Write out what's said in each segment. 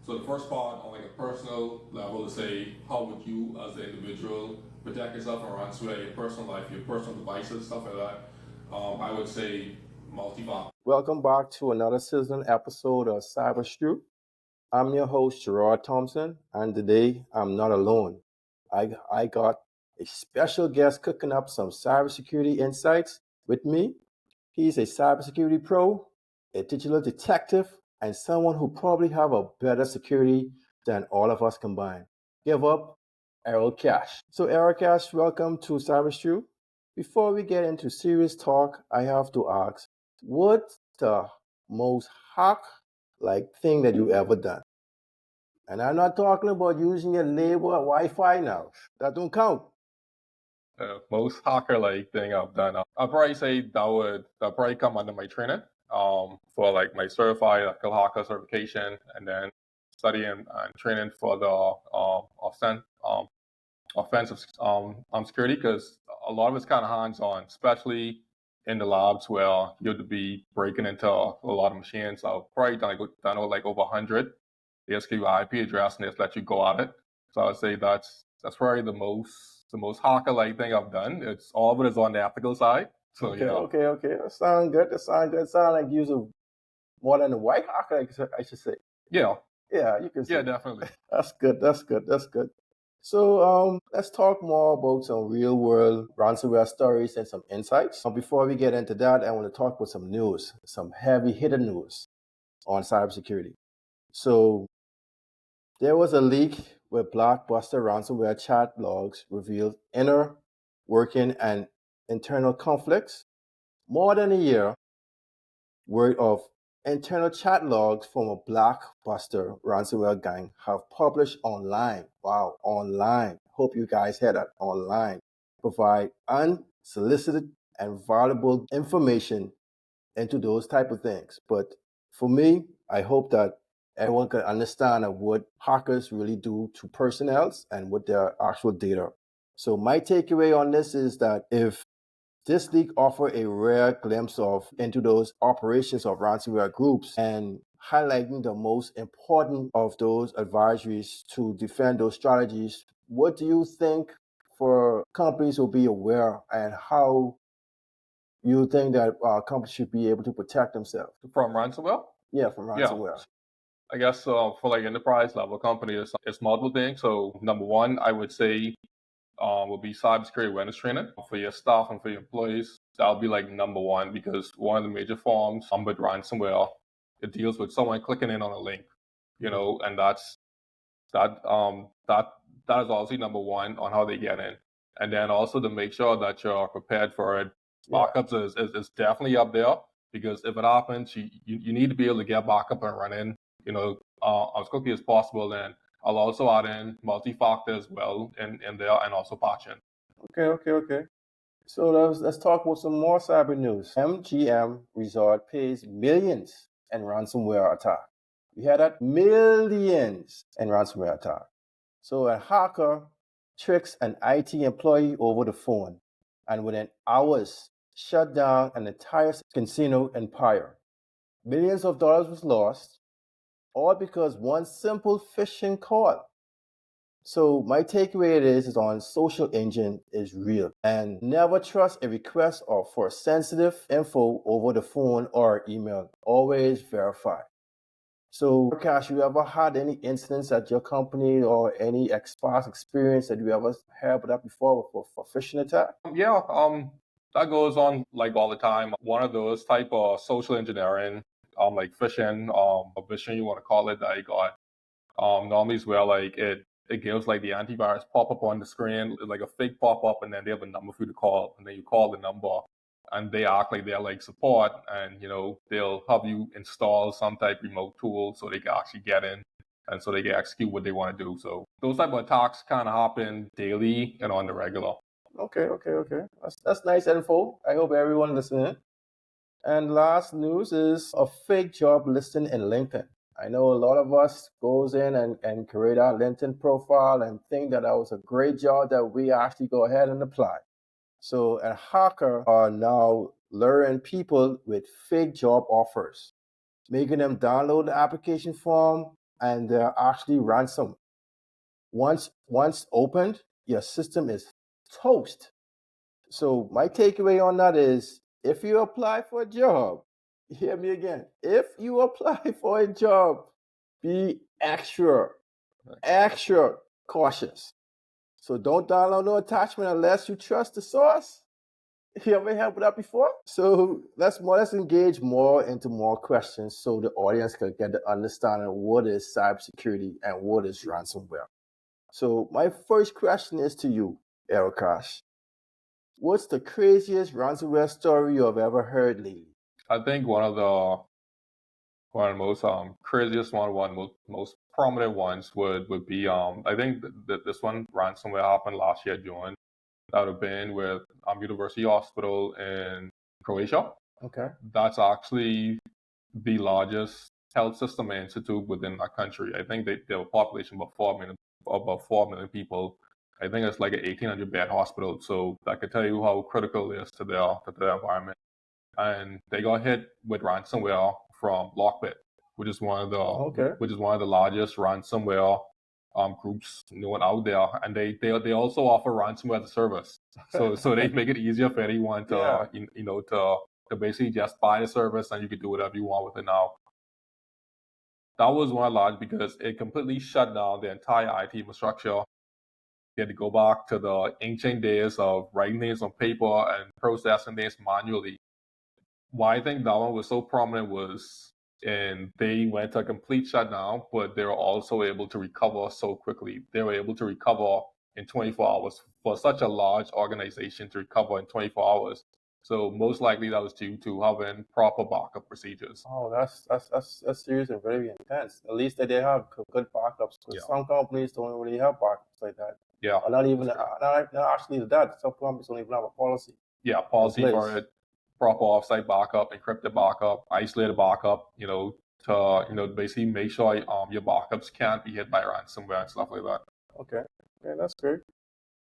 So the first part on like a personal level is say, how would you as an individual protect yourself from ransomware, your personal life, your personal devices, stuff like that. I would say multi-factor. Welcome back to another season episode of Cybersecurity. I'm your host, Gerard Thompson, and today I'm not alone. I got a special guest cooking up some cybersecurity insights with me. He's a cybersecurity pro, a digital detective, and someone who probably have a better security than all of us combined. Give up, Errol Cash. So, Errol Cash, welcome to Cybersecurity. Before we get into serious talk, I have to ask, what's the most hack-like thing that you ever done? And I'm not talking about using your neighbor Wi-Fi now. That don't count. Most hacker-like thing I've done, I'll probably say that probably come under my training. For like my certified ethical hacker certification, and then studying and training for the offensive security, because a lot of it's kind of hands-on, especially in the labs where you have to be breaking into a lot of machines. I've probably done like over 100. They just give you an IP address and they just let you go at it. So I would say that's probably the most hacker-like thing I've done. It's all of it is on the ethical side. So okay, yeah. Okay. That sounds good. Sound like you're more than a white hacker, I should say. Yeah. Yeah, you can say. Yeah, definitely. That's good. So let's talk more about some real world ransomware stories and some insights. Before we get into that, I want to talk about some news, some heavy hidden news on cybersecurity. So there was a leak where blockbuster ransomware chat logs revealed inner working and internal conflicts. More than a year worth of internal chat logs from a blockbuster ransomware gang have published online. Wow, online. Hope you guys heard that. Online. Provide unsolicited and valuable information into those type of things. But for me, I hope that everyone can understand what hackers really do to personnel and what their actual data. So my takeaway on this is that if this leak offer a rare glimpse of into those operations of ransomware groups and highlighting the most important of those advisories to defend those strategies. What do you think for companies will be aware, and how you think that companies should be able to protect themselves from ransomware? Yeah, from ransomware. Yeah. I guess for like enterprise level companies, it's multiple things. So number one, I would say will be cybersecurity awareness training for your staff and for your employees. That'll be like number one, because one of the major forms with ransomware, it deals with someone clicking in on a link, and that is obviously number one on how they get in. And then also to make sure that you're prepared for it. Backups is definitely up there, because if it happens, you need to be able to get back up and running, as quickly as possible. And I'll also add in multi-factor as well in there, and also patching. Okay. So let's talk about some more cyber news. MGM Resort pays millions in ransomware attack. You hear that? Millions in ransomware attack. So a hacker tricks an IT employee over the phone, and within hours shut down an entire casino empire. Millions of dollars was lost, all because one simple phishing call. So my takeaway is on social engine is real, and never trust a request or for sensitive info over the phone or email. Always verify. So, Cash, you ever had any incidents at your company or any past experience that you ever had with that before for phishing attack? Yeah, that goes on like all the time. One of those type of social engineering, like phishing, or phishing you want to call it, that I got. Normally is where like it gives like the antivirus pop up on the screen, like a fake pop up, and then they have a number for you to call, and then you call the number, and they act like they're like support, and they'll help you install some type of remote tool so they can actually get in, and so they can execute what they want to do. So those type of attacks kind of happen daily and on the regular. Okay. That's nice info. I hope everyone listening. And last news is a fake job listing in LinkedIn. I know a lot of us goes in and create our LinkedIn profile and think that was a great job that we actually go ahead and apply. So a hacker are now luring people with fake job offers, making them download the application form and they're actually ransom. Once opened, your system is toast. So my takeaway on that is, if you apply for a job, hear me again, if you apply for a job, be extra cautious. So don't download no attachment unless you trust the source. You ever heard of that before? So let's engage more into more questions so the audience can get the understanding of what is cybersecurity and what is ransomware. So my first question is to you, Erikash. What's the craziest ransomware story you have ever heard lately? I think one of the most craziest most prominent ones would be I think this one ransomware happened last year June. That would have been with University Hospital in Croatia. Okay. That's actually the largest health system institute within that country. I think they have a population of about 4 million people. I think it's like an 1,800 bed hospital. So that could tell you how critical it is to their environment. And they got hit with ransomware from Lockbit, which is one of the largest ransomware groups known out there, and they also offer ransomware as a service. So they make it easier for anyone to to basically just buy the service, and you can do whatever you want with it now. That was one of the large because it completely shut down the entire IT infrastructure. They had to go back to the ancient days of writing things on paper and processing things manually. Why I think that one was so prominent was, and they went to a complete shutdown, but they were also able to recover so quickly. They were able to recover in 24 hours. For such a large organization to recover in 24 hours. So most likely that was due to having proper backup procedures. Oh, that's serious and very intense. At least they have good backups. Because some companies don't really have backups like that. Yeah. Or not even not actually that. Some companies don't even have a policy. Yeah, policy for it. Proper offsite backup, encrypted backup, isolated backup, to basically make sure your backups can't be hit by ransomware and stuff like that. Okay, that's great.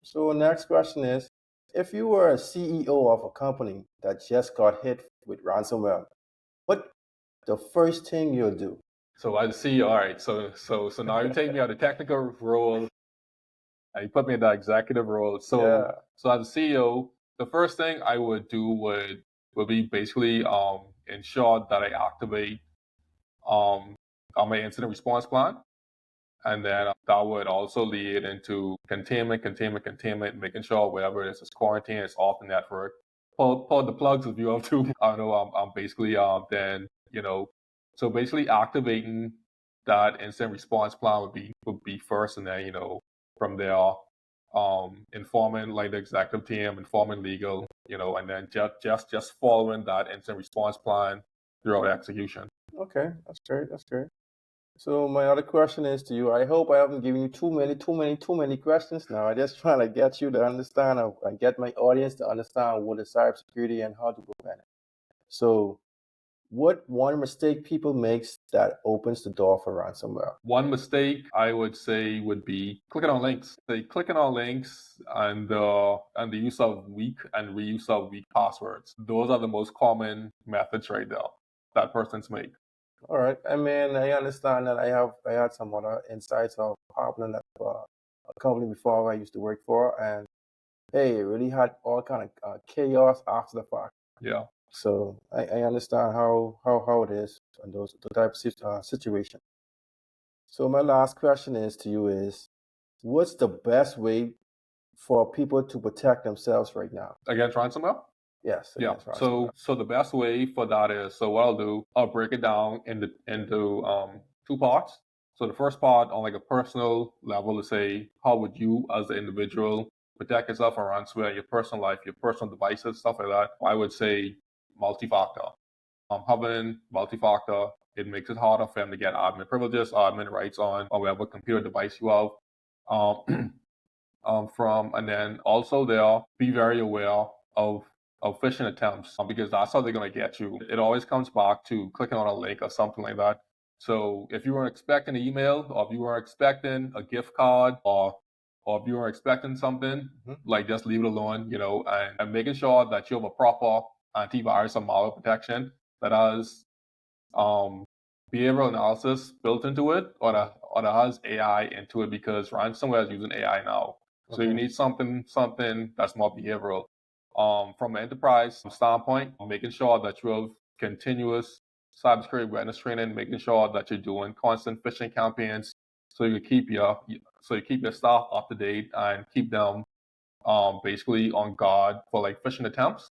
So next question is, if you were a CEO of a company that just got hit with ransomware, what the first thing you'll do? So as a CEO, all right, so now you take me out of the technical role and you put me in the executive role. So as a CEO, the first thing I would do would be basically ensure that I activate my incident response plan. And then that would also lead into containment, making sure wherever it is quarantine, it's off the network. Pull the plugs if you have to. I don't know, I'm basically then, so basically activating that incident response plan would be first, and then, from there, informing like the executive team, informing legal, and then just following that incident response plan throughout execution. Okay, that's great. So my other question is to you. I hope I haven't given you too many questions now. I just trying to get you to understand and get my audience to understand what is cybersecurity and how to prevent it. So what one mistake people makes that opens the door for ransomware? One mistake I would say would be clicking on links. Clicking on links and the use of weak and reuse of weak passwords. Those are the most common methods right there that persons make. All right. I mean, I understand that I had some other insights of happening at a company before I used to work for, and hey, it really had all kind of chaos after the fact. Yeah. So I understand how it is in the type of situation. So my last question is to you is, what's the best way for people to protect themselves right now? Against ransomware? Yes. Yeah. So the best way for that is, so what I'll break it down into two parts. So the first part on like a personal level is say, how would you as an individual protect yourself from ransomware, your personal life, your personal devices, stuff like that. I would say multi-factor. Having multi-factor, it makes it harder for them to get admin privileges, admin rights on whatever computer device you have. And then also there, be very aware of phishing attempts, because that's how they're going to get you. It always comes back to clicking on a link or something like that. So if you weren't expecting an email, or if you were expecting a gift card, or if you were expecting something, like just leave it alone, and making sure that you have a proper antivirus or malware protection that has behavioral analysis built into it, or that has AI into it, because ransomware is using AI now. So you need something that's more behavioral. From an enterprise standpoint, making sure that you have continuous cybersecurity awareness training, making sure that you're doing constant phishing campaigns, so you keep your staff up to date and keep them basically on guard for like phishing attempts.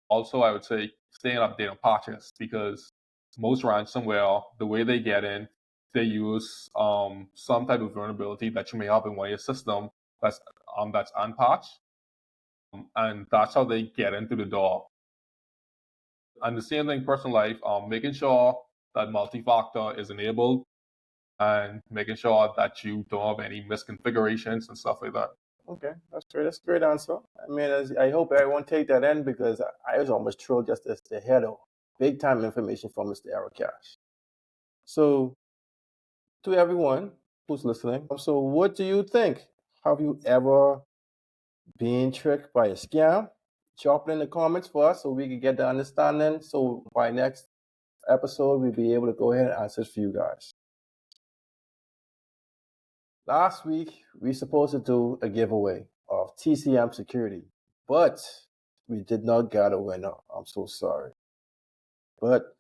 Also, I would say staying updated on patches, because most ransomware, the way they get in, they use some type of vulnerability that you may have in one of your system that's unpatched, and that's how they get into the door. And the same thing, personal life, making sure that multi-factor is enabled, and making sure that you don't have any misconfigurations and stuff like that. Okay, that's great. That's a great answer. I mean, I hope everyone take that in, because I was almost thrilled just as the head of big time information from Mr. Cash. So, to everyone who's listening, so what do you think? Have you ever been tricked by a scam? Drop it in the comments for us so we can get the understanding. So by next episode, we'll be able to go ahead and answer for you guys. Last week, we supposed to do a giveaway of TCM Security, but we did not get a winner. I'm so sorry. But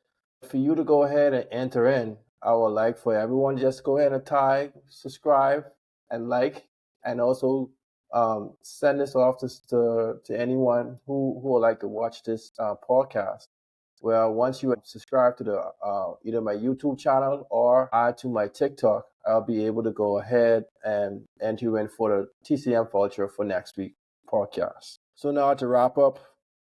for you to go ahead and enter in, I would like for everyone just go ahead and tag, subscribe, and like, and also send this off to anyone who would like to watch this podcast. Well, once you subscribe to the either my YouTube channel or add to my TikTok, I'll be able to go ahead and enter you in for the TCM voucher for next week podcast. So now to wrap up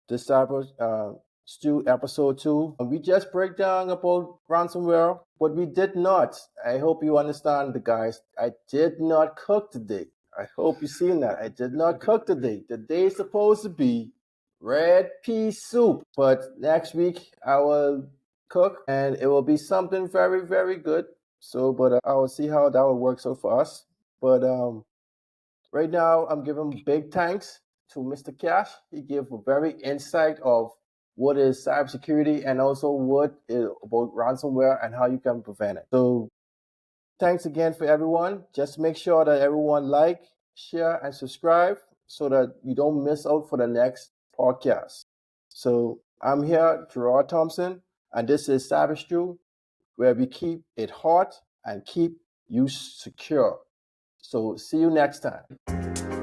this type of Stu episode 2, we just break down about ransomware, but we did not. I hope you understand, the guys. I did not cook today. I hope you seen that. I did not cook today. The day is supposed to be red pea soup, but next week I will cook, and it will be something very, very good. So, but I will see how that will work out for us. But right now, I'm giving big thanks to Mr. Cash. He gave a very insight of what is cybersecurity, and also what is about ransomware and how you can prevent it. So thanks again for everyone. Just make sure that everyone like, share, and subscribe so that you don't miss out for the next podcast. So I'm here, Gerard Thompson, and this is Cybersecurity, where we keep it hot and keep you secure. So see you next time.